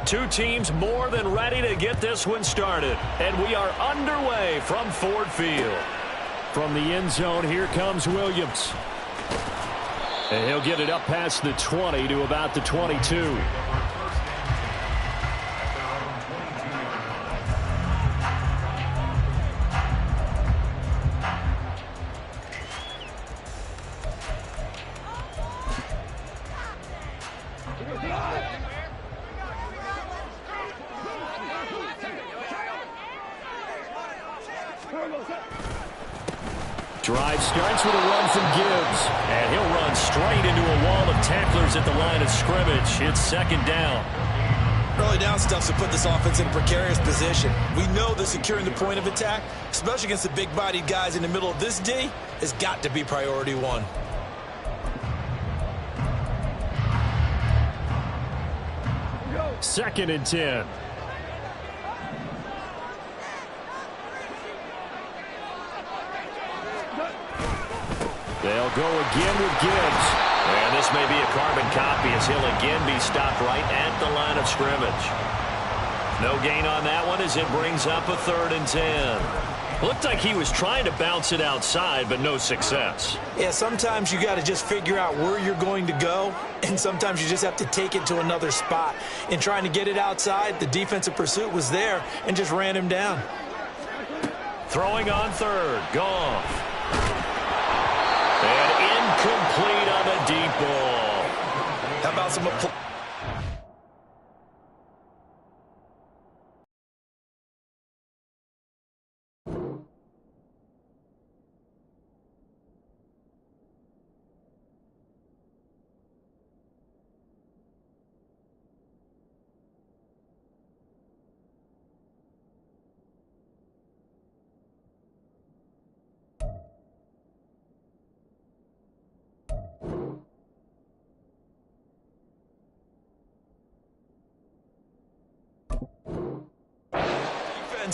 Two teams more than ready to get this one started. And we are underway from Ford Field. From the end zone, here comes Williams. And he'll get it up past the 20 to about the 22. Drive starts with a run from Gibbs. And he'll run straight into a wall of tacklers at the line of scrimmage. It's second down. Early down stuff to put this offense in a precarious position. We know that securing the point of attack, especially against the big-bodied guys in the middle of this D, has got to be priority one. Second and 10. They'll go again with Gibbs. And this may be a carbon copy as he'll again be stopped right at the line of scrimmage. No gain on that one as it brings up a 3rd and 10. Looked like he was trying to bounce it outside, but no success. Yeah, sometimes you got to just figure out where you're going to go, and sometimes you just have to take it to another spot. In trying to get it outside, the defensive pursuit was there and just ran him down. Throwing on 3rd, Goff. And incomplete on the deep ball. How about some...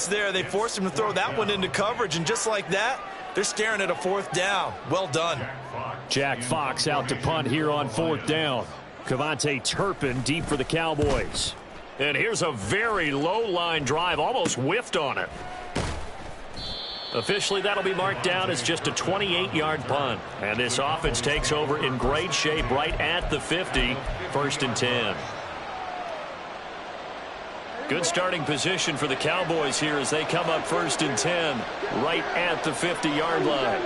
there. They forced him to throw that one into coverage, and just like that, they're staring at a 4th down. Well done. Jack Fox out to punt here on 4th down. Kevontae Turpin deep for the Cowboys. And here's a very low line drive, almost whiffed on it. Officially, that'll be marked down as just a 28-yard punt. And this offense takes over in great shape right at the 50, 1st and 10. Good starting position for the Cowboys here as they come up 1st and 10 right at the 50-yard line.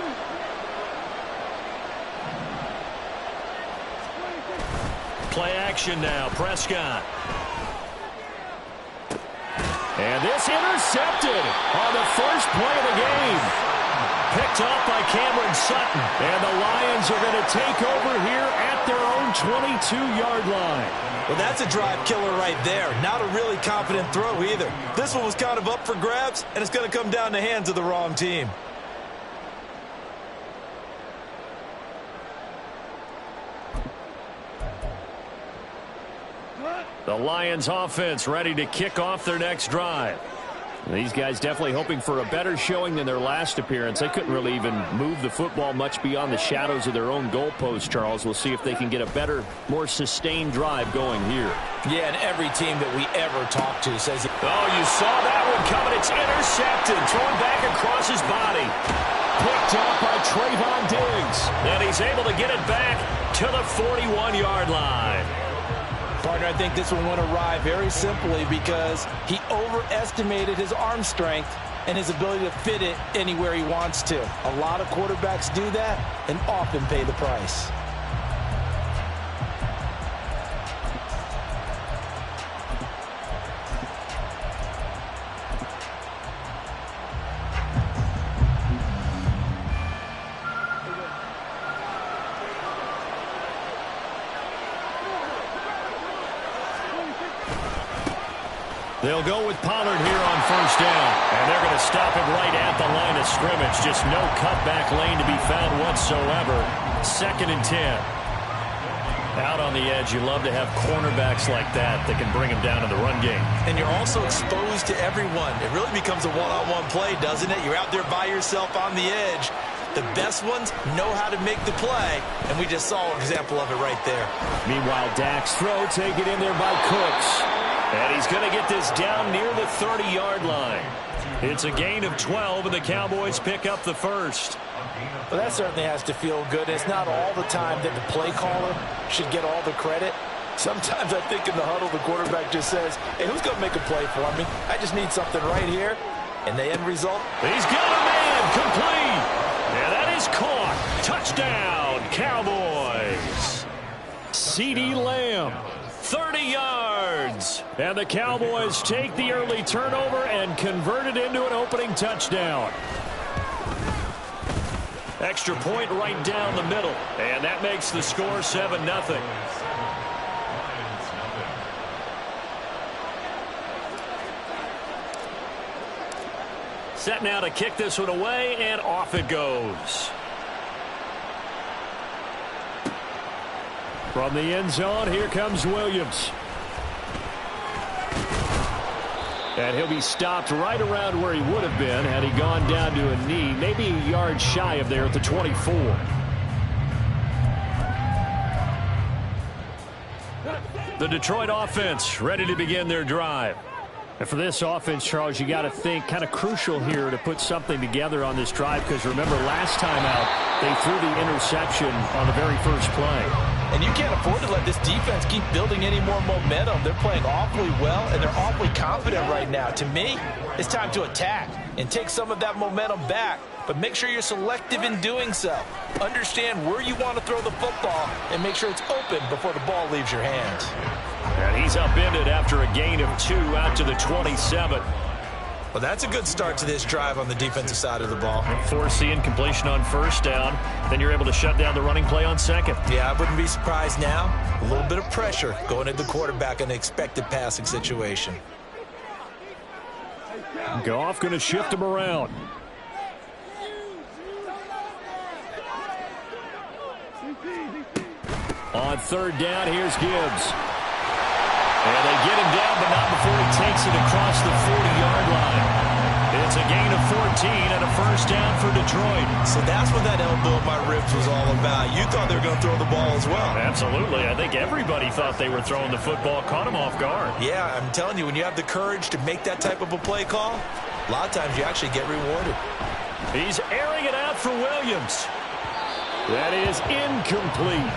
Play action now, Prescott. And this intercepted on the first play of the game. Picked off by Cameron Sutton. And the Lions are going to take over here at their own 22-yard line. Well, that's a drive killer right there. Not a really confident throw either. This one was kind of up for grabs, and it's going to come down the hands of the wrong team. The Lions offense ready to kick off their next drive. These guys definitely hoping for a better showing than their last appearance. They couldn't really even move the football much beyond the shadows of their own goalpost, Charles. We'll see if they can get a better, more sustained drive going here. Yeah, and every team that we ever talk to says... Oh, you saw that one coming. It's intercepted. Thrown back across his body. Picked up by Trayvon Diggs. And he's able to get it back to the 41-yard line. Partner, I think this one went awry very simply because he overestimated his arm strength and his ability to fit it anywhere he wants to. A lot of quarterbacks do that and often pay the price. They'll go with Pollard here on 1st down. And they're going to stop him right at the line of scrimmage. Just no cutback lane to be found whatsoever. 2nd and 10. Out on the edge, you love to have cornerbacks like that can bring him down in the run game. And you're also exposed to everyone. It really becomes a one-on-one play, doesn't it? You're out there by yourself on the edge. The best ones know how to make the play, and we just saw an example of it right there. Meanwhile, Dak's throw taken in there by Cooks. And he's going to get this down near the 30-yard line. It's a gain of 12, and the Cowboys pick up the first. Well, that certainly has to feel good. It's not all the time that the play caller should get all the credit. Sometimes I think in the huddle, the quarterback just says, hey, who's going to make a play for me? I just need something right here. And the end result? He's got a man complete. And that is caught. Touchdown, Cowboys. CeeDee Lamb, 30 yards. And the Cowboys take the early turnover and convert it into an opening touchdown. Extra point right down the middle. And that makes the score 7-0. Set now to kick this one away, and off it goes. From the end zone, here comes Williams. And he'll be stopped right around where he would have been had he gone down to a knee, maybe a yard shy of there at the 24. The Detroit offense ready to begin their drive. And for this offense, Charles, you got to think kind of crucial here to put something together on this drive, because remember last time out they threw the interception on the very first play. And you can't afford to let this defense keep building any more momentum. They're playing awfully well, and they're awfully confident right now. To me, it's time to attack and take some of that momentum back, but make sure you're selective in doing so. Understand where you want to throw the football and make sure it's open before the ball leaves your hands. And he's upended after a gain of 2 out to the 27. Well, that's a good start to this drive on the defensive side of the ball. Force the incompletion on first down. Then you're able to shut down the running play on second. Yeah, I wouldn't be surprised now. A little bit of pressure going at the quarterback in an expected passing situation. Goff going to shift him around. On third down, here's Gibbs. And they get him down, but not before he takes it across the 40-yard line. It's a gain of 14 and a first down for Detroit. So that's what that elbow in my ribs was all about. You thought they were going to throw the ball as well. Absolutely. I think everybody thought they were throwing the football, caught him off guard. Yeah, I'm telling you, when you have the courage to make that type of a play call, a lot of times you actually get rewarded. He's airing it out for Williams. That is incomplete.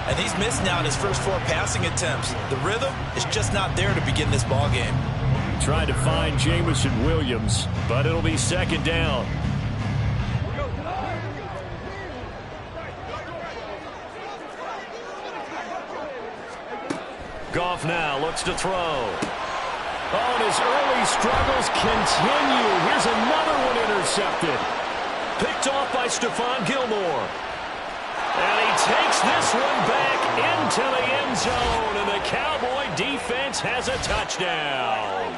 And he's missed now in his first 4 passing attempts. The rhythm is just not there to begin this ball game. Trying to find Jameson Williams, but it'll be second down. Goff now looks to throw. Oh, and his early struggles continue. Here's another one intercepted. Picked off by Stephon Gilmore. And he takes this one back into the end zone, and the Cowboy defense has a touchdown.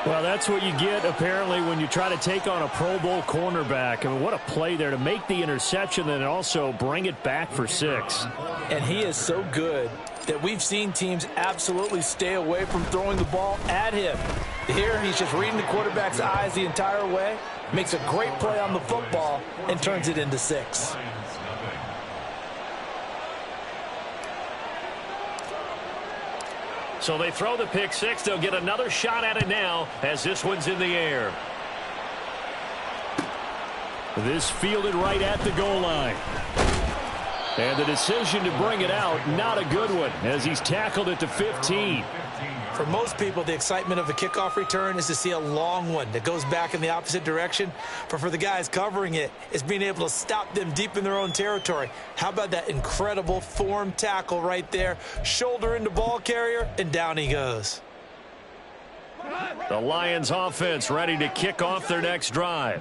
Well, that's what you get, apparently, when you try to take on a Pro Bowl cornerback. I mean, what a play there to make the interception and also bring it back for 6. And he is so good that we've seen teams absolutely stay away from throwing the ball at him. Here, he's just reading the quarterback's eyes the entire way, makes a great play on the football, and turns it into 6. So they throw the pick 6. They'll get another shot at it now as this one's in the air. This fielded right at the goal line. And the decision to bring it out, not a good one, as he's tackled it to 15. For most people, the excitement of a kickoff return is to see a long one that goes back in the opposite direction. But for the guys covering it, it's being able to stop them deep in their own territory. How about that incredible form tackle right there? Shoulder into ball carrier, and down he goes. The Lions offense ready to kick off their next drive.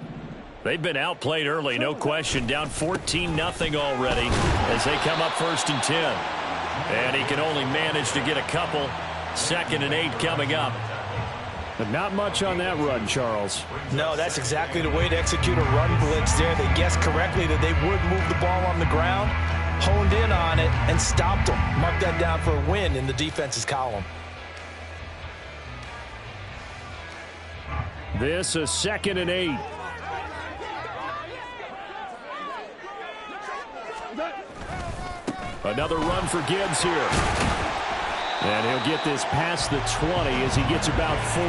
They've been outplayed early, no question. Down 14-0 already as they come up 1st and 10. And he can only manage to get a couple. 2nd and 8 coming up. But not much on that run, Charles. No, that's exactly the way to execute a run blitz there. They guessed correctly that they would move the ball on the ground, honed in on it, and stopped them. Mark that down for a win in the defense's column. This is 2nd and 8. Another run for Gibbs here. And he'll get this past the 20 as he gets about 4.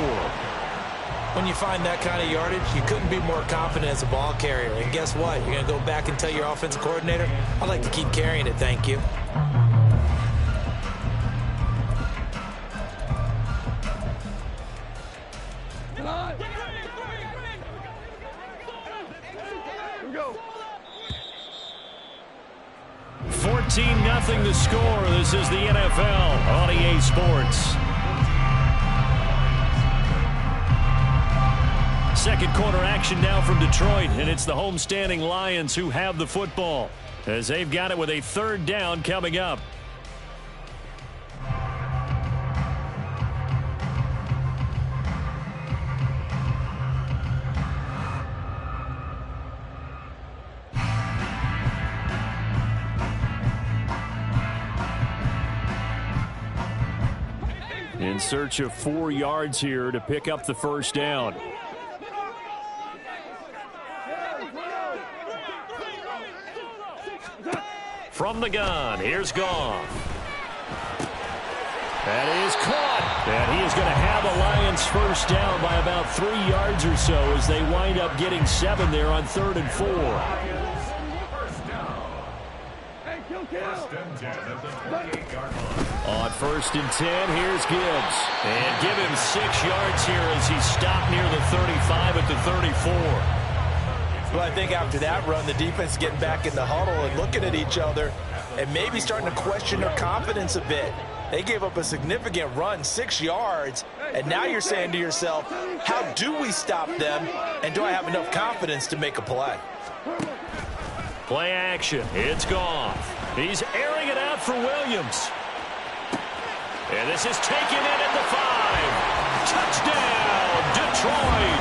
When you find that kind of yardage, you couldn't be more confident as a ball carrier. And guess what? You're going to go back and tell your offensive coordinator, I'd like to keep carrying it, thank you. Go. 14-0 the score. This is the NFL on EA Sports. Second quarter action now from Detroit, and it's the homestanding Lions who have the football as they've got it with a 3rd down coming up. In search of 4 yards here to pick up the 1st down. From the gun, here's Goff. That is caught. And he is going to have a Lions 1st down by about 3 yards or so as they wind up getting 7 there on 3rd and 4. On 1st and 10, here's Gibbs. And give him 6 yards here as he's stopped near the 35 at the 34. Well, I think after that run, the defense is getting back in the huddle and looking at each other and maybe starting to question their confidence a bit. They gave up a significant run, 6 yards, and now you're saying to yourself, how do we stop them, and do I have enough confidence to make a play? Play action. It's Goff. He's airing it out for Williams. And this is taken in at the 5. Touchdown, Detroit.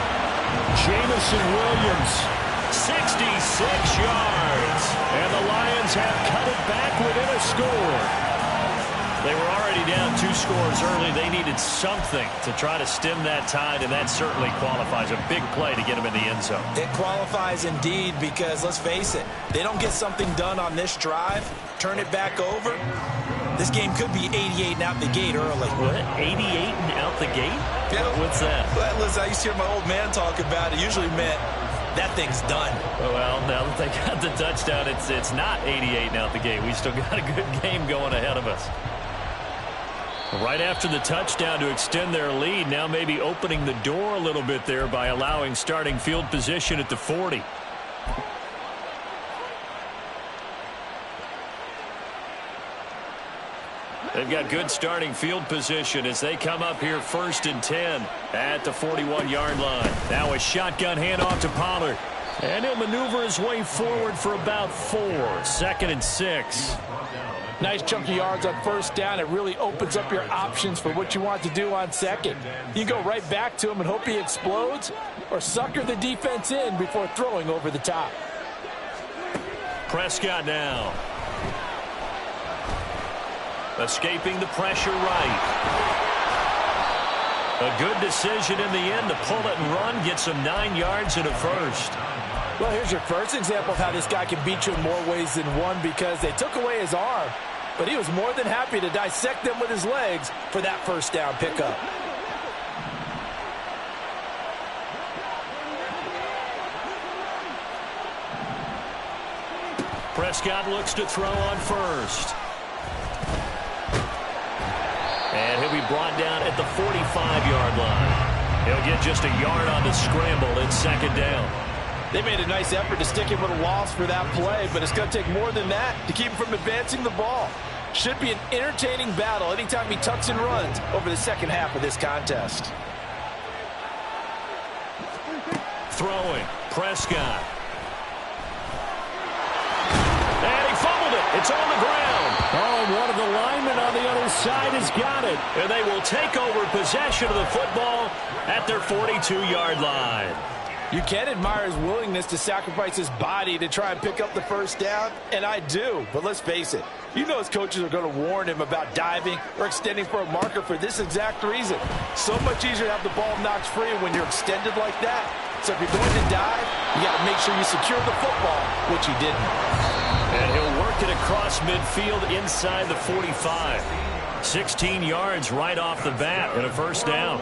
Jameson Williams, 66 yards. And the Lions have cut it back within a score. They were already down 2 scores early. They needed something to try to stem that tide, and that certainly qualifies. A big play to get them in the end zone. It qualifies indeed because, let's face it, they don't get something done on this drive, turn it back over, this game could be 88 and out the gate early. What? 88 and out the gate? Yeah. What's that? Well, listen, I used to hear my old man talk about it. Usually meant that thing's done. Well, now that they got the touchdown, it's not 88 and out the gate. We still got a good game going ahead of us. Right after the touchdown to extend their lead, now maybe opening the door a little bit there by allowing starting field position at the 40. They've got good starting field position as they come up here 1st and 10 at the 41-yard line. Now a shotgun handoff to Pollard. And he'll maneuver his way forward for about 4. 2nd and 6. Nice chunky yards on 1st down. It really opens up your options for what you want to do on 2nd. You can go right back to him and hope he explodes, or sucker the defense in before throwing over the top. Prescott now. Escaping the pressure right. A good decision in the end to pull it and run. Get some 9 yards and a 1st. Well, here's your first example of how this guy can beat you in more ways than one, because they took away his arm, but he was more than happy to dissect them with his legs for that 1st down pickup. Prescott looks to throw on 1st. And he'll be brought down at the 45-yard line. He'll get just a yard on the scramble. It's 2nd down. They made a nice effort to stick him with a loss for that play, but it's going to take more than that to keep him from advancing the ball. Should be an entertaining battle anytime he tucks and runs over the 2nd half of this contest. Throwing, Prescott. And he fumbled it. It's on the ground. Oh, and one of the linemen on the other side has got it. And they will take over possession of the football at their 42-yard line. You can admire his willingness to sacrifice his body to try and pick up the 1st down, and I do. But let's face it, you know his coaches are going to warn him about diving or extending for a marker for this exact reason. So much easier to have the ball knocked free when you're extended like that. So if you're going to dive, you got to make sure you secure the football, which he didn't. And he'll work it across midfield inside the 45. 16 yards right off the bat and a first down.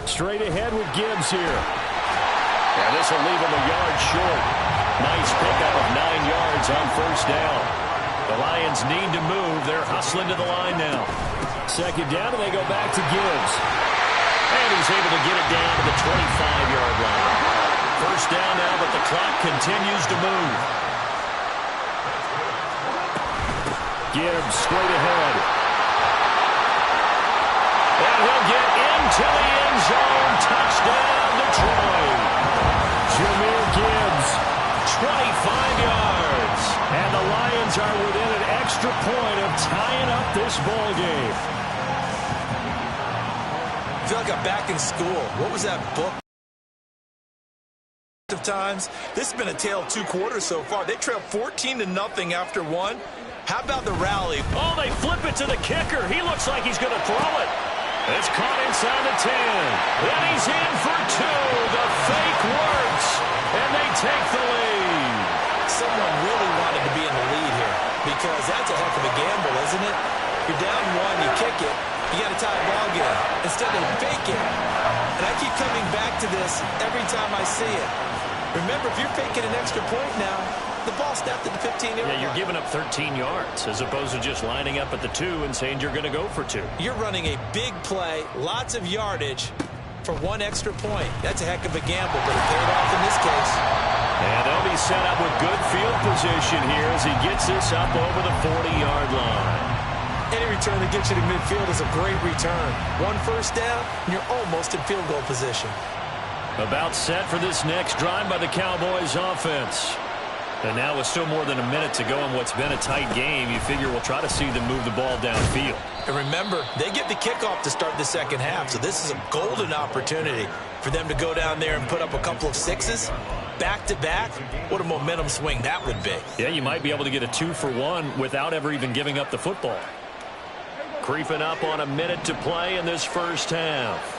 Straight ahead with Gibbs here. And this will leave him a yard short. Nice pickup of 9 yards on first down. The Lions need to move. They're hustling to the line now. Second down, and they go back to Gibbs. And he's able to get it down to the 25-yard line. First down now, but the clock continues to move. Gibbs straight ahead. And he'll get into the end zone. Touchdown, Detroit. Jahmyr Gibbs. 25 yards. And the Lions are within an extra point of tying up this ball game. I feel like I'm back in school. What was that book? Of times. This has been a tale of 2 quarters so far. They trailed 14-0 after 1. How about the rally? Oh, they flip it to the kicker. He looks like he's going to throw it. It's caught inside the 10. Then he's in for 2. The fake works. And they take the lead. Someone really wanted to be in the lead here because that's a heck of a gamble, isn't it? You're down 1, you kick it, you got to tie a ball game. Instead they fake it. And I keep coming back to this every time I see it. Remember, if you're faking an extra point now, the ball snapped at the 15-yard line. Yeah, you're giving up 13 yards as opposed to just lining up at the 2 and saying you're going to go for 2. You're running a big play, lots of yardage for 1 extra point. That's a heck of a gamble, but it paid off in this case. And they'll be set up with good field position here as he gets this up over the 40-yard line. Any return that gets you to midfield is a great return. 1 first down, and you're almost in field goal position. About set for this next drive by the Cowboys offense. And now with still more than a minute to go in what's been a tight game, you figure we'll try to see them move the ball downfield. And remember, they get the kickoff to start the second half, so this is a golden opportunity for them to go down there and put up a couple of 6s. Back-to-back, what a momentum swing that would be. Yeah, you might be able to get a 2-for-1 without ever even giving up the football. Creeping up on a minute to play in this first half.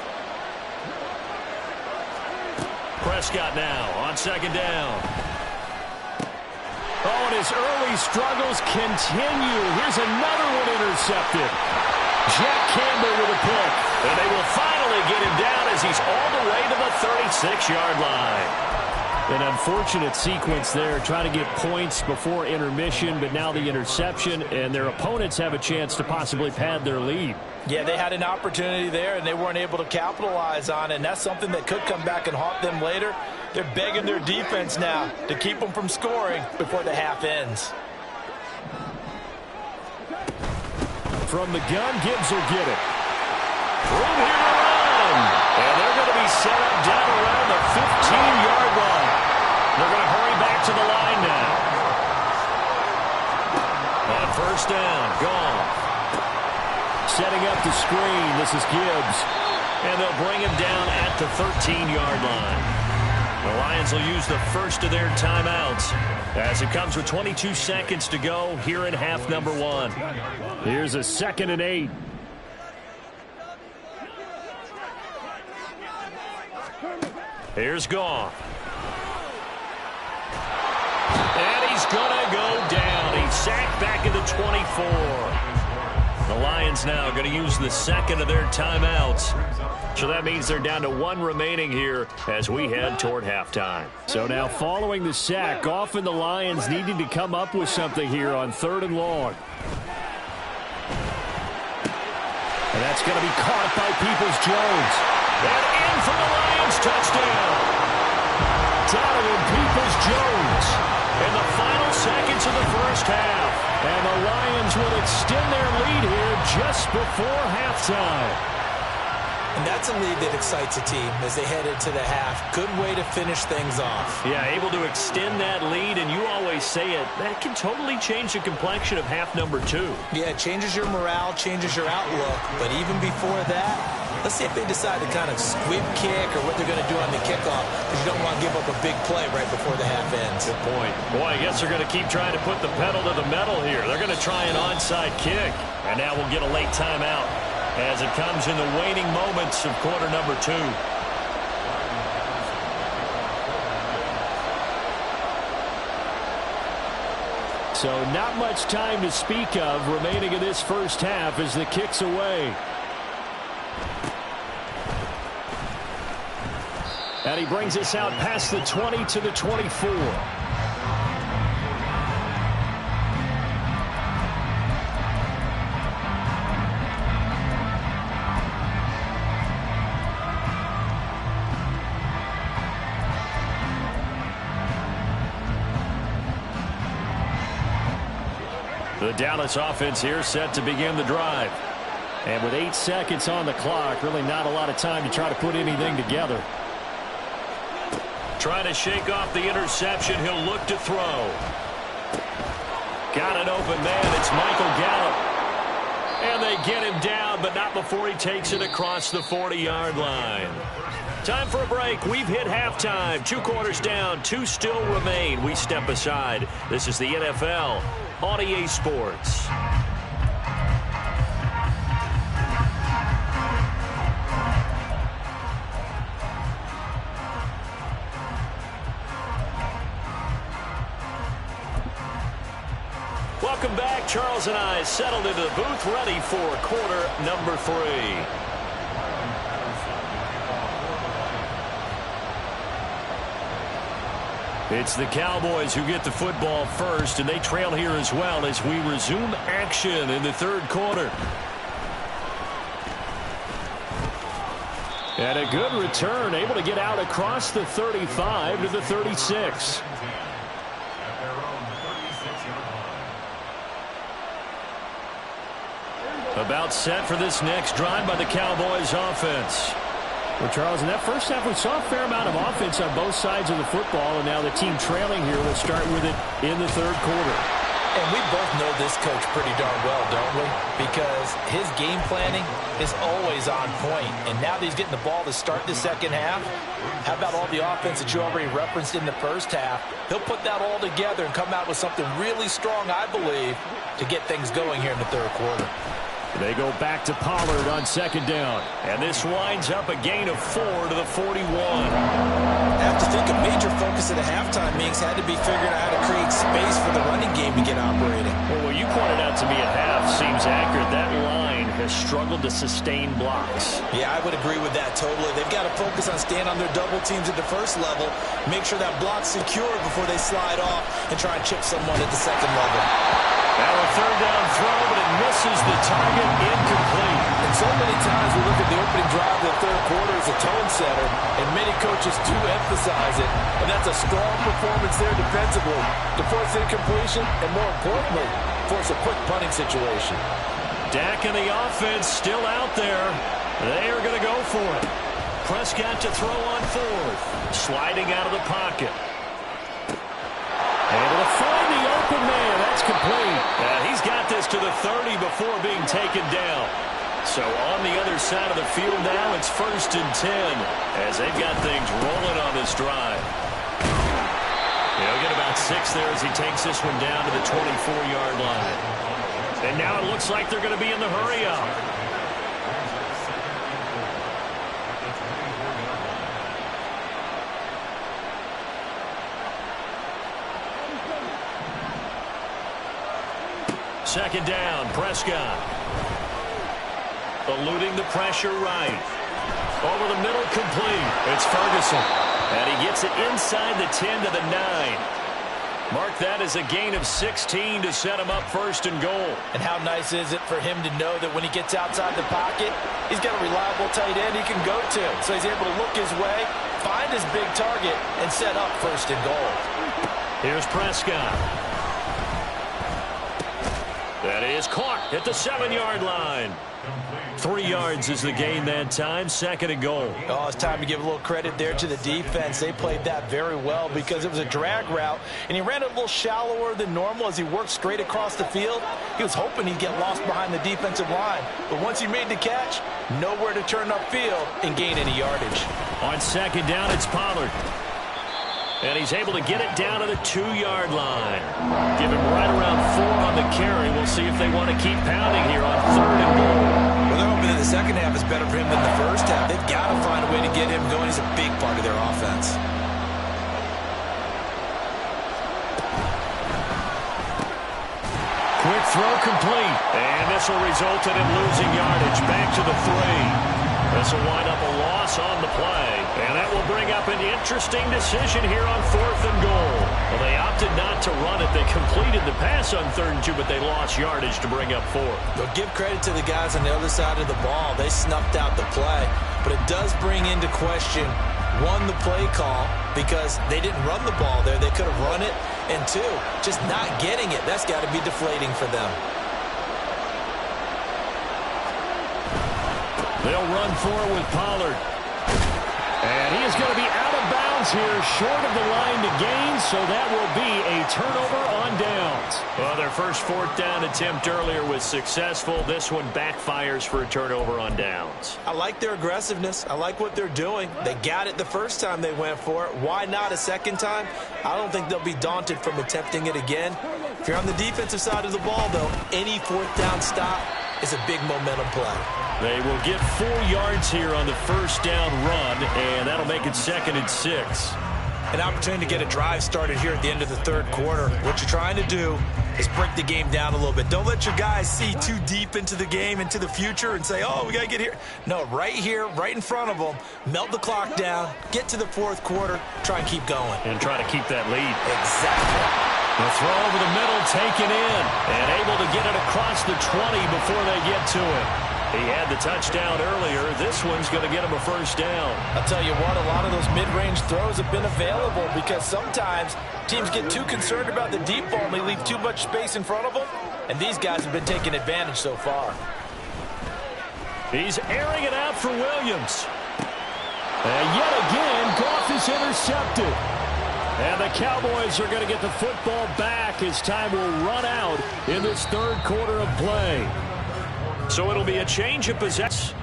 Prescott now on second down. Oh, and his early struggles continue. Here's another one intercepted. Jack Campbell with a pick. And they will finally get him down as he's all the way to the 36-yard line. An unfortunate sequence there, trying to get points before intermission, but now the interception, and their opponents have a chance to possibly pad their lead. Yeah, they had an opportunity there, and they weren't able to capitalize on it, and that's something that could come back and haunt them later. They're begging their defense now to keep them from scoring before the half ends. From the gun, Gibbs will get it. Room here to run. And they're going to be set up down around the 15-yard line. They're going to hurry back to the line now. On first down, gone. Setting up the screen, this is Gibbs. And they'll bring him down at the 13-yard line. The Lions will use the first of their timeouts as it comes with 22 seconds to go here in half number 1. Here's a 2nd and 8. Here's Goff. And he's going to go down. He's sacked back at the 24. The Lions now going to use the second of their timeouts. So that means they're down to 1 remaining here as we head toward halftime. So now following the sack, Goff and the Lions needing to come up with something here on 3rd and long. And that's going to be caught by Peoples-Jones. And in for the Lions touchdown. Donovan Peoples-Jones. In the final seconds of the first half. And the Lions will extend their lead here just before halftime. And that's a lead that excites a team as they head into the half. Good way to finish things off. Yeah, able to extend that lead, and you always say it, that can totally change the complexion of half number 2. Yeah, it changes your morale, changes your outlook. But even before that, let's see if they decide to kind of squib kick or what they're going to do on the kickoff, because you don't want to give up a big play right before the half ends. Good point. Boy, I guess they're going to keep trying to put the pedal to the metal here. They're going to try an onside kick, and now we'll get a late timeout. as it comes in the waning moments of quarter number 2. So not much time to speak of remaining in this first half as the kick's away. And he brings us out past the 20 to the 24. The Dallas offense here set to begin the drive. And with 8 seconds on the clock, really not a lot of time to try to put anything together. Trying to shake off the interception. He'll look to throw. Got an open man. It's Michael Gallup. And they get him down, but not before he takes it across the 40-yard line. Time for a break. We've hit halftime. 2 quarters down. 2 still remain. We step aside. This is the NFL on EA Sports. Welcome back. Charles and I settled into the booth, ready for quarter number 3. It's the Cowboys who get the football first, and they trail here as well as we resume action in the third quarter. And a good return, able to get out across the 35 to the 36. About set for this next drive by the Cowboys offense. Well, Charles, in that first half, we saw a fair amount of offense on both sides of the football, and now the team trailing here will start with it in the third quarter. And we both know this coach pretty darn well, don't we? Because his game planning is always on point. And now that he's getting the ball to start the second half, how about all the offense that you already referenced in the first half? He'll put that all together and come out with something really strong, I believe, to get things going here in the third quarter. They go back to Pollard on second down. And this winds up a gain of 4 to the 41. I have to think a major focus at the halftime meetings had to be figuring out how to create space for the running game to get operating. Well, what you pointed out to me at half seems accurate. That line has struggled to sustain blocks. Yeah, I would agree with that totally. They've got to focus on staying on their double teams at the first level, make sure that block's secure before they slide off and try and chip someone at the second level. Now a third down throw, but it misses the target, incomplete. And so many times we look at the opening drive of the third quarter as a tone setter, and many coaches do emphasize it. And that's a strong performance there defensively to force incompletion and, more importantly, force a quick punting situation. Dak and the offense still out there. They are going to go for it. Prescott to throw on fourth. Sliding out of the pocket. Able to find the open man. That's complete. He's got this to the 30 before being taken down. So on the other side of the field now, it's 1st and 10 as they've got things rolling on this drive. He'll get about 6 there as he takes this one down to the 24-yard line. And now it looks like they're going to be in the hurry-up. Second down, Prescott. Eluding the pressure right. Over the middle, complete. It's Ferguson. And he gets it inside the 10 to the 9. Mark that as a gain of 16 to set him up 1st and goal. And how nice is it for him to know that when he gets outside the pocket, he's got a reliable tight end he can go to. So he's able to look his way, find his big target, and set up 1st and goal. Here's Prescott. That is caught at the 7-yard line. 3 yards is the gain that time. 2nd and goal. Oh, it's time to give a little credit there to the defense. They played that very well because it was a drag route, and he ran it a little shallower than normal as he worked straight across the field. He was hoping he'd get lost behind the defensive line, but once he made the catch, nowhere to turn upfield and gain any yardage. On 2nd down, it's Pollard. And he's able to get it down to the 2-yard line. Give him right around 4 on the carry. We'll see if they want to keep pounding here on 3rd and goal. Well, they're hoping in the second half is better for him than the first half. They've got to find a way to get him going. He's a big part of their offense. Quick throw complete. And this will result in him losing yardage. Back to the 3. This will wind up a loss on the play. And that will bring up an interesting decision here on 4th and goal. Well, they opted not to run it. They completed the pass on 3rd and 2, but they lost yardage to bring up 4th. They'll give credit to the guys on the other side of the ball. They snuffed out the play. But it does bring into question, 1, the play call, because they didn't run the ball there. They could have run it. And 2, just not getting it. That's got to be deflating for them. They'll run for it with Pollard. And he is going to be out of bounds here, short of the line to gain, so that will be a turnover on downs. Well, their first 4th down attempt earlier was successful. This one backfires for a turnover on downs. I like their aggressiveness. I like what they're doing. They got it the first time they went for it. Why not a second time? I don't think they'll be daunted from attempting it again. If you're on the defensive side of the ball, though, any 4th down stop is a big momentum play. They will get 4 yards here on the first down run, and that'll make it 2nd and 6. An opportunity to get a drive started here at the end of the 3rd quarter. What you're trying to do is break the game down a little bit. Don't let your guys see too deep into the game, into the future, and say, oh, we got to get here. No, right here, right in front of them, melt the clock down, get to the 4th quarter, try and keep going. And try to keep that lead. Exactly. The throw over the middle taken in, and able to get it across the 20 before they get to it. He had the touchdown earlier. This one's going to get him a first down. I'll tell you what, a lot of those mid-range throws have been available because sometimes teams get too concerned about the deep ball and they leave too much space in front of them, and these guys have been taking advantage so far. He's airing it out for Williams. And yet again, Goff is intercepted. And the Cowboys are going to get the football back as time will run out in this 3rd quarter of play. So it'll be a change of possession.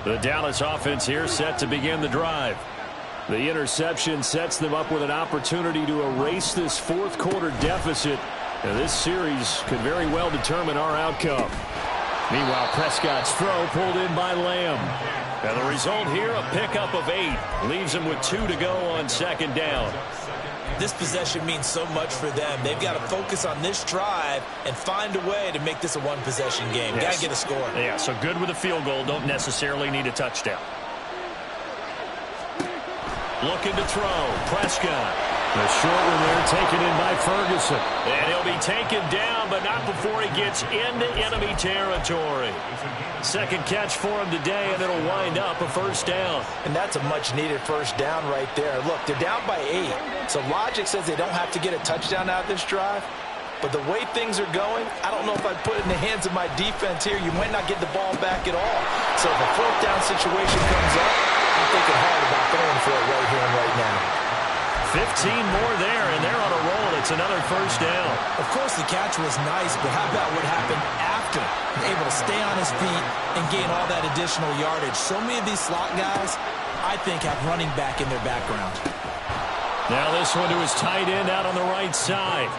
The Dallas offense here set to begin the drive. The interception sets them up with an opportunity to erase this 4th quarter deficit. And this series could very well determine our outcome. Meanwhile, Prescott's throw pulled in by Lamb. And the result here, a pickup of 8. Leaves him with 2 to go on 2nd down. This possession means so much for them. They've got to focus on this drive and find a way to make this a one-possession game. Yes. Got to get a score. Yeah, so good with a field goal. Don't necessarily need a touchdown. Looking to throw. Prescott. The short one there taken in by Ferguson. And he'll be taken down, but not before he gets into enemy territory. 2nd catch for him today, and it'll wind up a first down. And that's a much-needed first down right there. Look, they're down by 8. So logic says they don't have to get a touchdown out of this drive. But the way things are going, I don't know if I'd put it in the hands of my defense here. You might not get the ball back at all. So if a 4th down situation comes up, I'm thinking hard about going for it right here and right now. 15 more there, and they're on a roll. It's another first down. Of course, the catch was nice, but how about what happened after? Able to stay on his feet and gain all that additional yardage. So many of these slot guys, I think, have running back in their background. Now this one to his tight end out on the right side.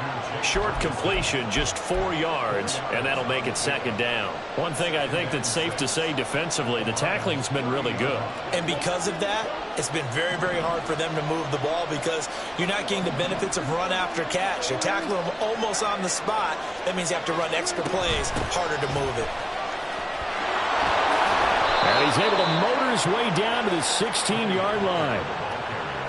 Short completion, just 4 yards, and that'll make it 2nd down. One thing I think that's safe to say defensively, the tackling's been really good. And because of that, it's been very, very hard for them to move the ball because you're not getting the benefits of run after catch. You're tackling them almost on the spot. That means you have to run extra plays, harder to move it. And he's able to motor his way down to the 16-yard line.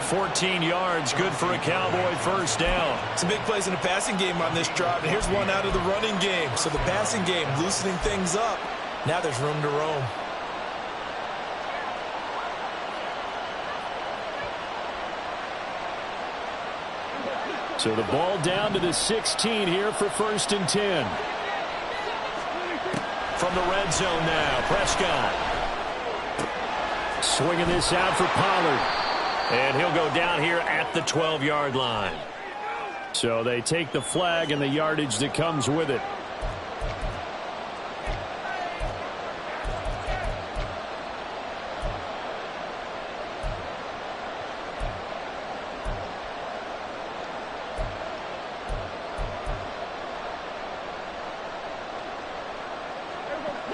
14 yards, good for a Cowboy first down. Some big plays in the passing game on this drive, and here's one out of the running game. So the passing game loosening things up. Now there's room to roam. So the ball down to the 16 here for 1st and 10. From the red zone now, Prescott. Swinging this out for Pollard. And he'll go down here at the 12-yard line. So they take the flag and the yardage that comes with it.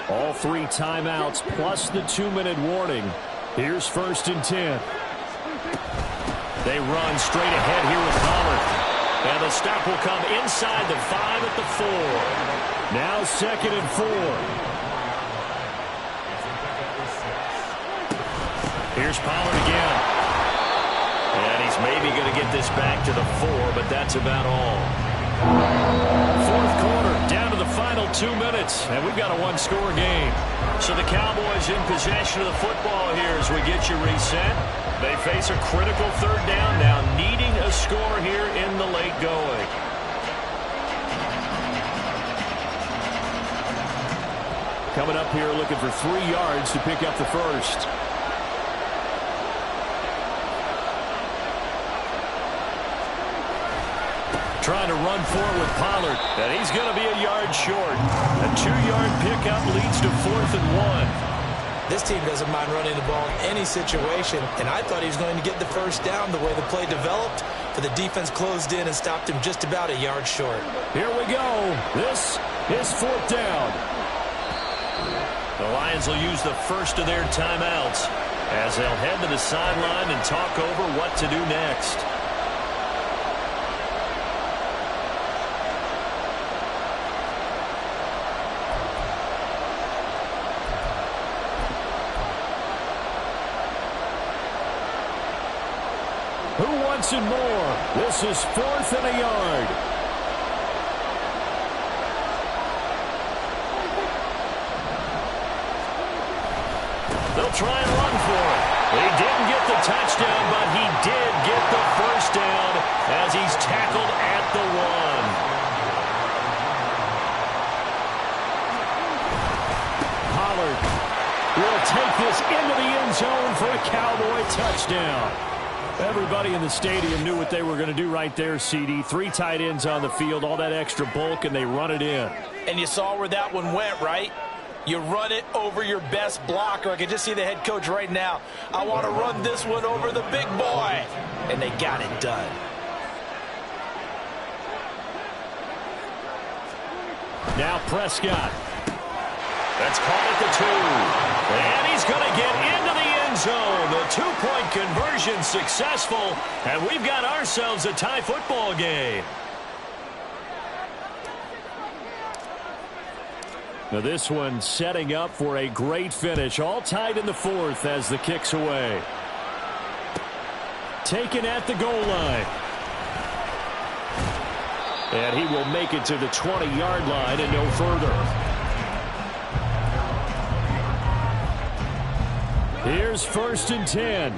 All 3 timeouts plus the 2-minute warning. Here's 1st and 10. They run straight ahead here with Pollard. And the stop will come inside the 5 at the 4. Now 2nd and 4. Here's Pollard again. And he's maybe going to get this back to the 4, but that's about all. 4th quarter, down to the final 2 minutes, and we've got a 1-score game. So the Cowboys in possession of the football here as we get you reset. They face a critical 3rd down now, needing a score here in the late going. Coming up here looking for 3 yards to pick up the first. Trying to run forward with Pollard, and he's going to be a yard short. A 2-yard pickup leads to 4th and 1. This team doesn't mind running the ball in any situation, and I thought he was going to get the first down the way the play developed, but the defense closed in and stopped him just about a yard short. Here we go. This is 4th down. The Lions will use the first of their timeouts as they'll head to the sideline and talk over what to do next. Who wants it more? This is 4th and a yard. They'll try and run for it. He didn't get the touchdown, but he did get the first down as he's tackled at the 1. Pollard will take this into the end zone for a Cowboy touchdown. Everybody in the stadium knew what they were going to do right there, CD. 3 tight ends on the field, all that extra bulk, and they run it in. And you saw where that one went, right? You run it over your best blocker. I can just see the head coach right now. I want to run this one over the big boy. And they got it done. Now Prescott. That's caught at the 2. And he's going to get into the end zone. The 2-point conversion successful. And we've got ourselves a tie football game. Now this one setting up for a great finish. All tied in the 4th as the kick's away. Taken at the goal line. And he will make it to the 20-yard line and no further. Here's 1st and 10.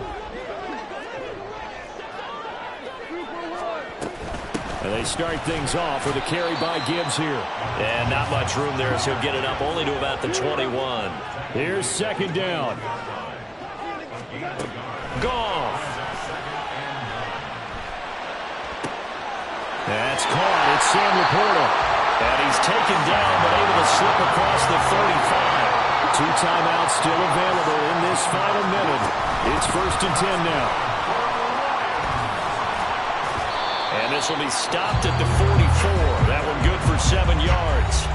And they start things off with a carry by Gibbs here. And not much room there as he'll get it up only to about the 21. Here's 2nd down. Goff. That's caught. It's Sam Laporta. And he's taken down but able to slip across the 35. 2 timeouts still available in this final minute. It's 1st and 10 now. And this will be stopped at the 44. That one good for 7 yards.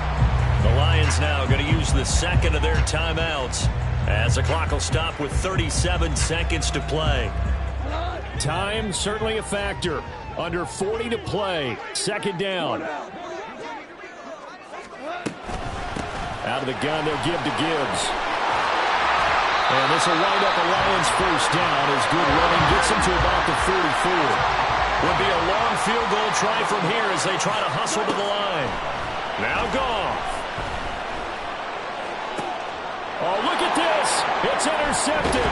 The Lions now going to use the 2nd of their timeouts as the clock will stop with 37 seconds to play. Time certainly a factor. Under 40 to play. 2nd down. Out of the gun, they'll give to Gibbs. And this will wind up a Lions first down as good running gets him to about the 44. Would be a long field goal try from here as they try to hustle to the line. Now Goff. Oh, look at this. It's intercepted.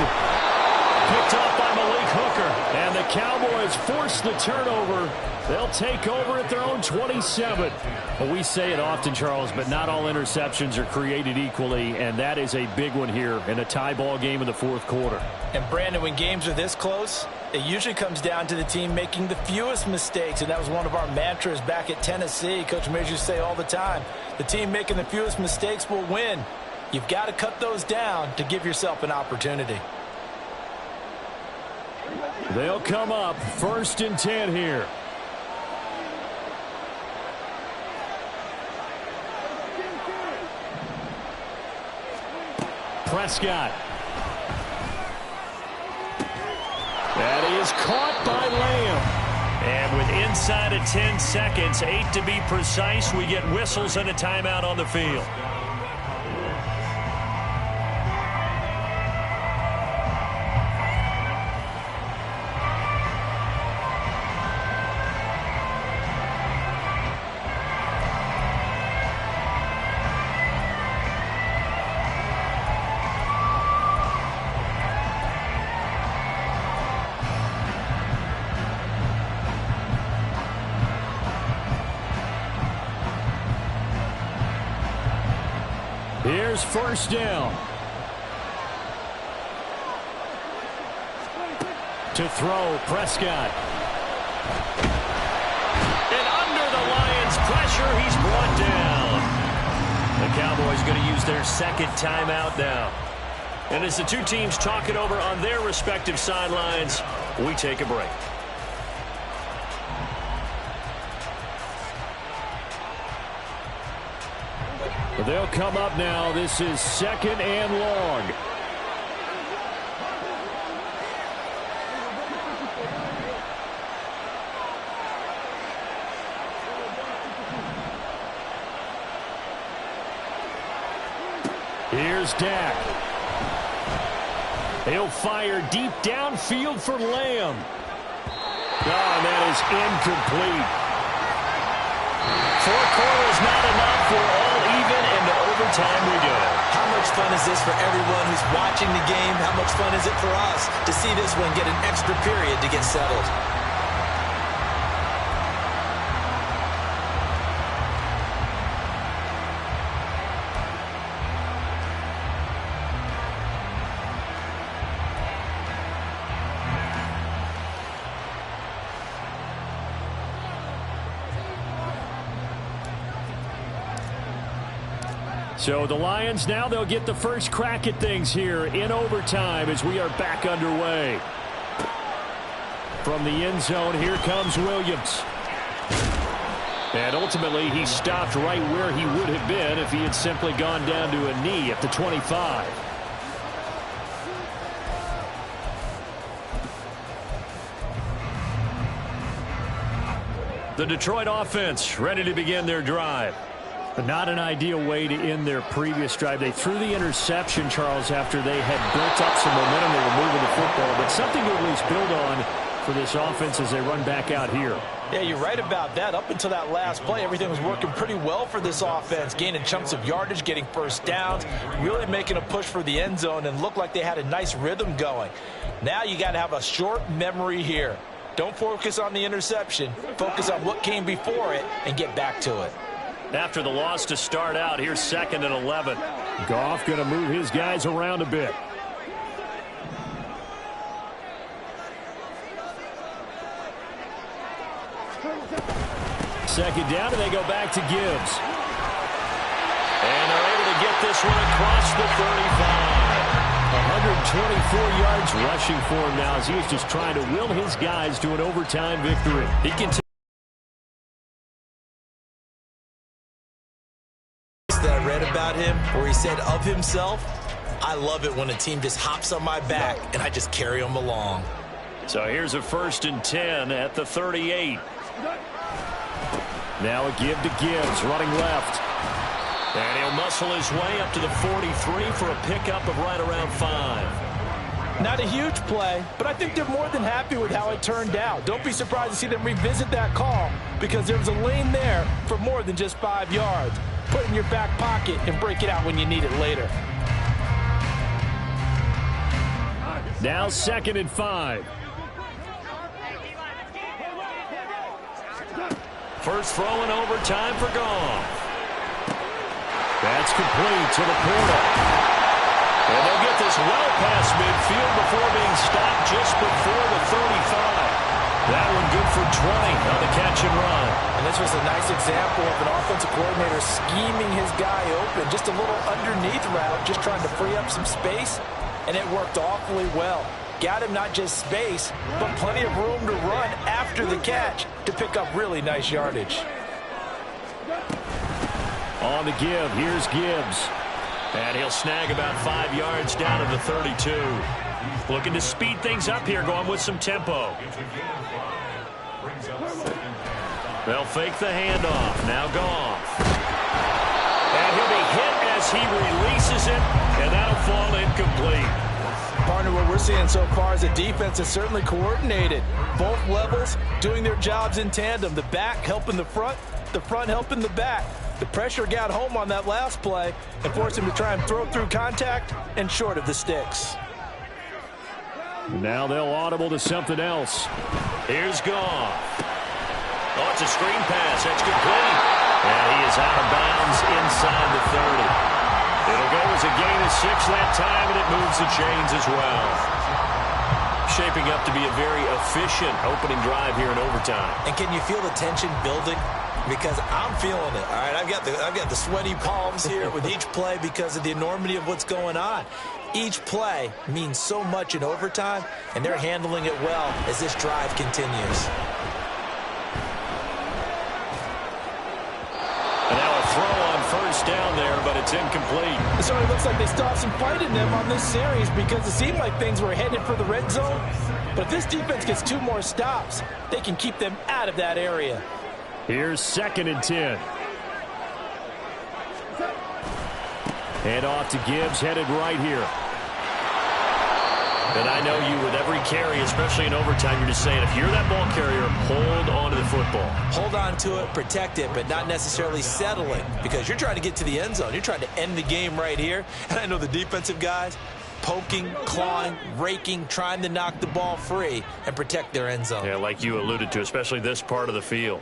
Picked off by Malik Hooker. And the Cowboys force the turnover. They'll take over at their own 27. Well, we say it often, Charles, but not all interceptions are created equally, and that is a big one here in a tie ball game in the 4th quarter. And, Brandon, when games are this close, it usually comes down to the team making the fewest mistakes, and that was one of our mantras back at Tennessee. Coach Mears used to say all the time, the team making the fewest mistakes will win. You've got to cut those down to give yourself an opportunity. They'll come up 1st and 10 here. Prescott. That is caught by Lamb. And with inside of 10 seconds, 8 to be precise, we get whistles and a timeout on the field. Here's first down. To throw, Prescott. And under the Lions' pressure, he's brought down. The Cowboys going to use their second timeout now. And as the two teams talk it over on their respective sidelines, we take a break. They'll come up now. This is second and long. Here's Dak. He'll fire deep downfield for Lamb. Oh, and that is incomplete. 4 quarters not enough. We're all even, and to overtime we go. How much fun is this for everyone who's watching the game? How much fun is it for us to see this one get an extra period to get settled? So the Lions now, they'll get the first crack at things here in overtime as we are back underway. From the end zone, here comes Williams. And ultimately, he stopped right where he would have been if he had simply gone down to a knee at the 25. The Detroit offense ready to begin their drive. But not an ideal way to end their previous drive. They threw the interception, Charles, after they had built up some momentum. They were moving the football, but something to at least build on for this offense as they run back out here. Yeah, you're right about that. Up until that last play, everything was working pretty well for this offense, gaining chunks of yardage, getting first downs, really making a push for the end zone, and looked like they had a nice rhythm going. Now you got to have a short memory here. Don't focus on the interception. Focus on what came before it and get back to it. After the loss to start out, here's 2nd and 11. Goff going to move his guys around a bit. Second down, and they go back to Gibbs. And they're able to get this one across the 35. 124 yards rushing for him now as he was just trying to will his guys to an overtime victory. He can that I read about him where he said of himself, I love it when a team just hops on my back and I just carry them along. So here's a 1st and 10 at the 38. Now a give to Gibbs, running left. And he'll muscle his way up to the 43 for a pickup of right around 5. Not a huge play, but I think they're more than happy with how it turned out. Don't be surprised to see them revisit that call because there was a lane there for more than just 5 yards. Put it in your back pocket and break it out when you need it later. Now 2nd and 5. First throw in overtime for Goff. That's complete to the Porter. And they'll get this well past midfield before being stopped just before the 35. That one good for 20 on the catch and run. And this was a nice example of an offensive coordinator scheming his guy open. Just a little underneath route, just trying to free up some space, and it worked awfully well. Got him not just space, but plenty of room to run after the catch to pick up really nice yardage. On the give, here's Gibbs. And he'll snag about 5 yards down to the 32. Looking to speed things up here, going with some tempo. They'll fake the handoff. Now Goff. And he'll be hit as he releases it, and that'll fall incomplete. Partner, what we're seeing so far is the defense is certainly coordinated. Both levels doing their jobs in tandem. The back helping the front helping the back. The pressure got home on that last play and forced him to try and throw through contact and short of the sticks. Now they'll audible to something else. Here's Goff. Oh, it's a screen pass. That's complete. And he is out of bounds inside the 30. It'll go as a gain of 6 that time, and it moves the chains as well. Shaping up to be a very efficient opening drive here in overtime. And can you feel the tension building? Because I'm feeling it. All right, I've got the sweaty palms here with each play because of the enormity of what's going on. Each play means so much in overtime, and they're handling it well as this drive continues. And now a throw on first down there, but it's incomplete. It certainly looks like they still have some fight in them on this series because it seemed like things were headed for the red zone. But if this defense gets 2 more stops, they can keep them out of that area. Here's 2nd and 10. Hand off to Gibbs, headed right here. And I know you with every carry, especially in overtime, you're just saying, if you're that ball carrier, hold on to the football. Hold on to it, protect it, but not necessarily settling because you're trying to get to the end zone. You're trying to end the game right here. And I know the defensive guys poking, clawing, raking, trying to knock the ball free and protect their end zone. Yeah, like you alluded to, especially this part of the field.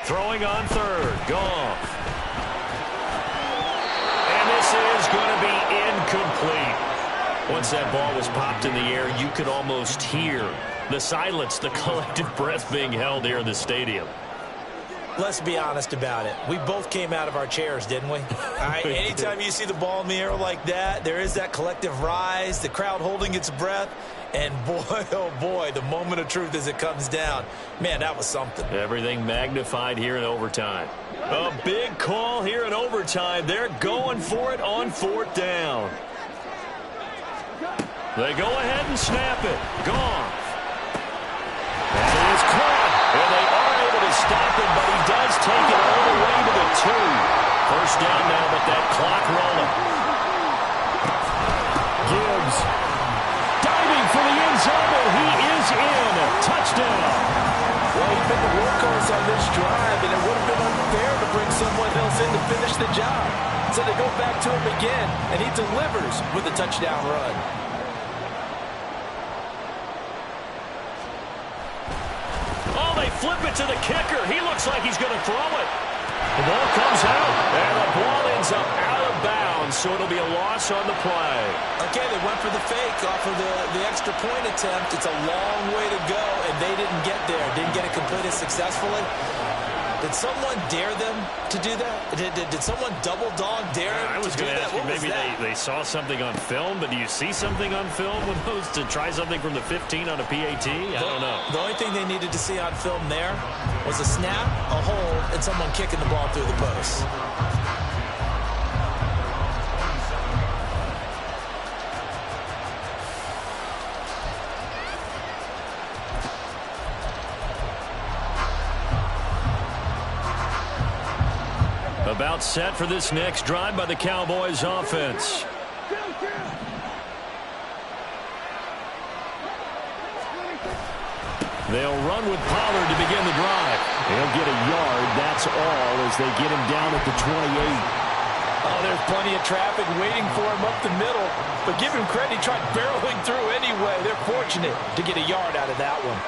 Throwing on third, Goff. And this is going to be incomplete. Once that ball was popped in the air, you could almost hear the silence, the collective breath being held here in the stadium. Let's be honest about it. We both came out of our chairs, didn't we? All right, anytime you see the ball in the air like that, there is that collective rise, the crowd holding its breath. And boy, oh boy, the moment of truth as it comes down. Man, that was something. Everything magnified here in overtime. A big call here in overtime. They're going for it on 4th down. They go ahead and snap it. Goff. And it is caught. And they are able to stop him, but he does take it all the way to the 2. First down now, but that clock rolling. Gibbs diving for the end zone, and he is in. Touchdown. Well, he's been the workhorse on this drive, and it would have been unfair to bring someone else in to finish the job. So they go back to him again, and he delivers with a touchdown run. Oh, they flip it to the kicker. He looks like he's going to throw it. The ball comes out, and the ball ends up out of bounds, so it'll be a loss on the play. Okay, they went for the fake off of the extra point attempt. It's a long way to go, and they didn't get there. Didn't get it completed successfully. Did someone dare them to do that? Did someone double dog dare them to do that? I was going to ask you, maybe they saw something on film, but do you see something on film with those to try something from the 15 on a PAT? I don't know. The only thing they needed to see on film there was a snap, a hold, and someone kicking the ball through the post. About set for this next drive by the Cowboys offense. They'll run with Pollard to begin the drive. He'll get a yard, that's all, as they get him down at the 28. Oh, there's plenty of traffic waiting for him up the middle. But give him credit, he tried barreling through anyway. They're fortunate to get a yard out of that one.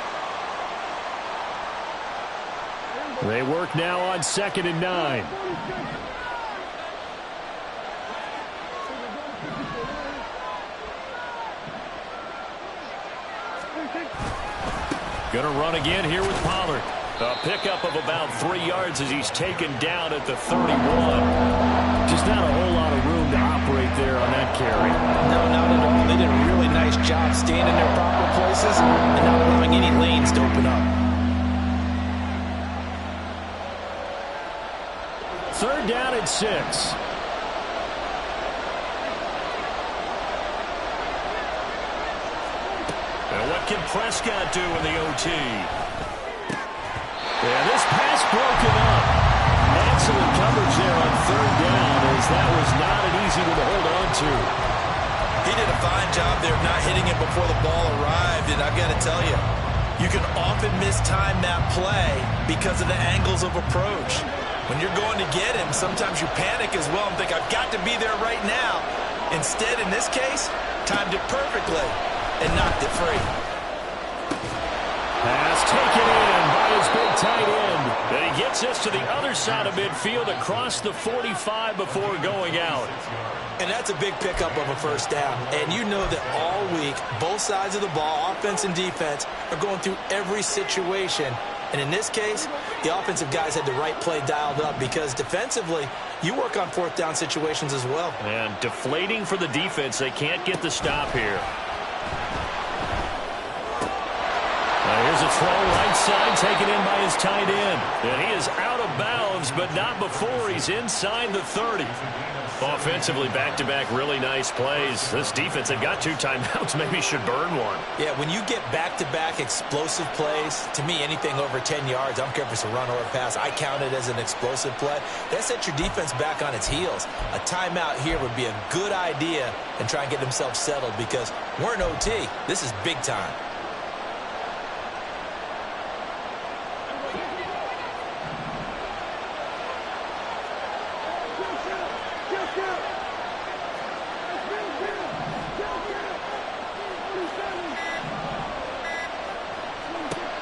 They work now on 2nd and 9. Going to run again here with Pollard. A pickup of about 3 yards as he's taken down at the 31. Just not a whole lot of room to operate there on that carry. No, not at all. They did a really nice job staying in their proper places and not allowing any lanes to open up. 3rd down and 6. And what can Prescott do in the OT? Yeah, this pass broken up. Excellent coverage there on 3rd down, as that was not an easy one to hold on to. He did a fine job there of not hitting it before the ball arrived, and I've got to tell you, you can often mistime that play because of the angles of approach. When you're going to get him, sometimes you panic as well and think, I've got to be there right now. Instead, in this case, timed it perfectly and knocked it free. Pass taken in by his big tight end. And he gets us to the other side of midfield across the 45 before going out. And that's a big pickup of a 1st down. And you know that all week, both sides of the ball, offense and defense, are going through every situation. And in this case, the offensive guys had the right play dialed up because defensively, you work on 4th down situations as well. And deflating for the defense. They can't get the stop here. Here's a throw right side taken in by his tight end. And he is out of bounds, but not before he's inside the 30. Offensively, back-to-back really nice plays. This defense had got 2 timeouts. Maybe should burn one. Yeah, when you get back-to-back explosive plays, to me, anything over 10 yards, I don't care if it's a run or a pass, I count it as an explosive play. That sets your defense back on its heels. A timeout here would be a good idea and try and get themselves settled because we're in OT. This is big time.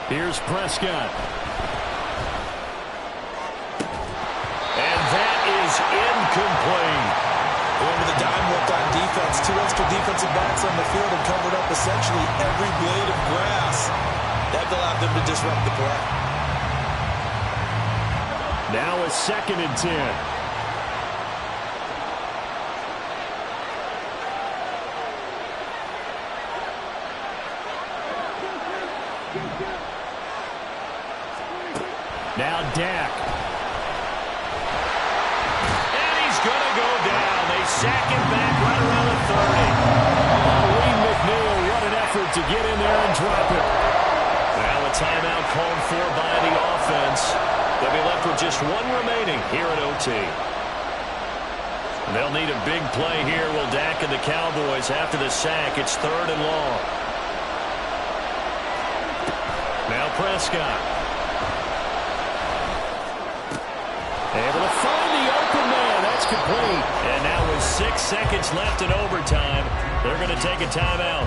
Here's Prescott. And that is incomplete. Going with the dime look on defense. 2 extra defensive backs on the field and covered up essentially every blade of grass. That allowed them to disrupt the play. Now a 2nd and 10. Now Dak. And he's going to go down. They sack him back right around the 30. Wayne McNeil, what an effort to get in there and drop it. Now a timeout called for by the offense. They'll be left with just 1 remaining here at OT. They'll need a big play here. Will Dak and the Cowboys after the sack. It's 3rd and long. Now Prescott. Able to find the open man. That's complete. And now with 6 seconds left in overtime, they're going to take a timeout.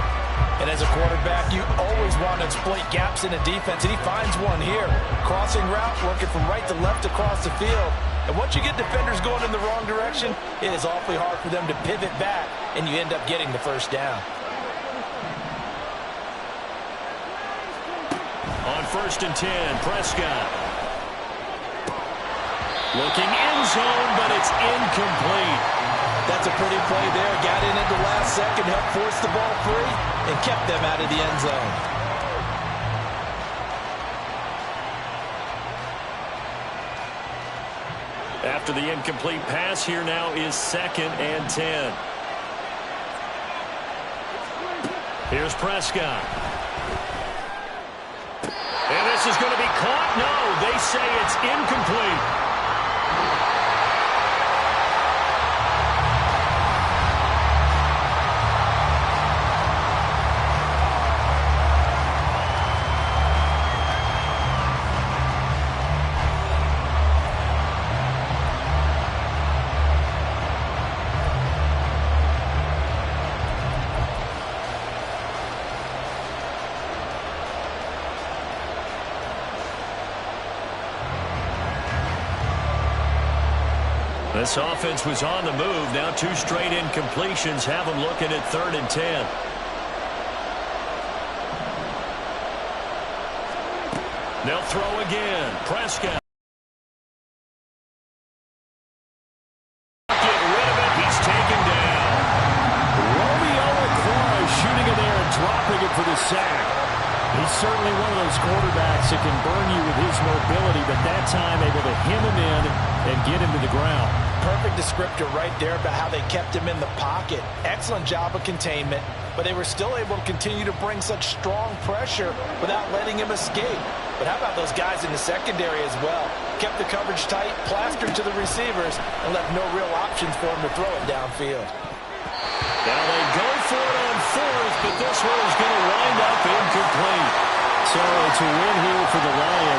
And as a quarterback, you always want to exploit gaps in the defense, and he finds one here. Crossing route, working from right to left across the field. And once you get defenders going in the wrong direction, it is awfully hard for them to pivot back, and you end up getting the 1st down. On 1st and 10, Prescott. Looking end zone, but it's incomplete. That's a pretty play there. Got in at the last second, helped force the ball free, and kept them out of the end zone. After the incomplete pass, here now is 2nd and 10. Here's Prescott. And this is going to be caught. No, they say it's incomplete. This offense was on the move. Now 2 straight incompletions have them looking at 3rd and 10. They'll throw again. Prescott. Get rid of it. He's taken down. Romeo Okwara shooting in there and dropping it for the sack. He's certainly one of those quarterbacks that can burn you with his mobility, but that time able to hem him in and get him to the ground. Perfect descriptor right there about how they kept him in the pocket. Excellent job of containment, but they were still able to continue to bring such strong pressure without letting him escape. But how about those guys in the secondary as well? Kept the coverage tight, plastered to the receivers, and left no real options for him to throw it downfield. Now they go for it on fourth, but this one is going to wind up incomplete. So it's a win here for the Lions.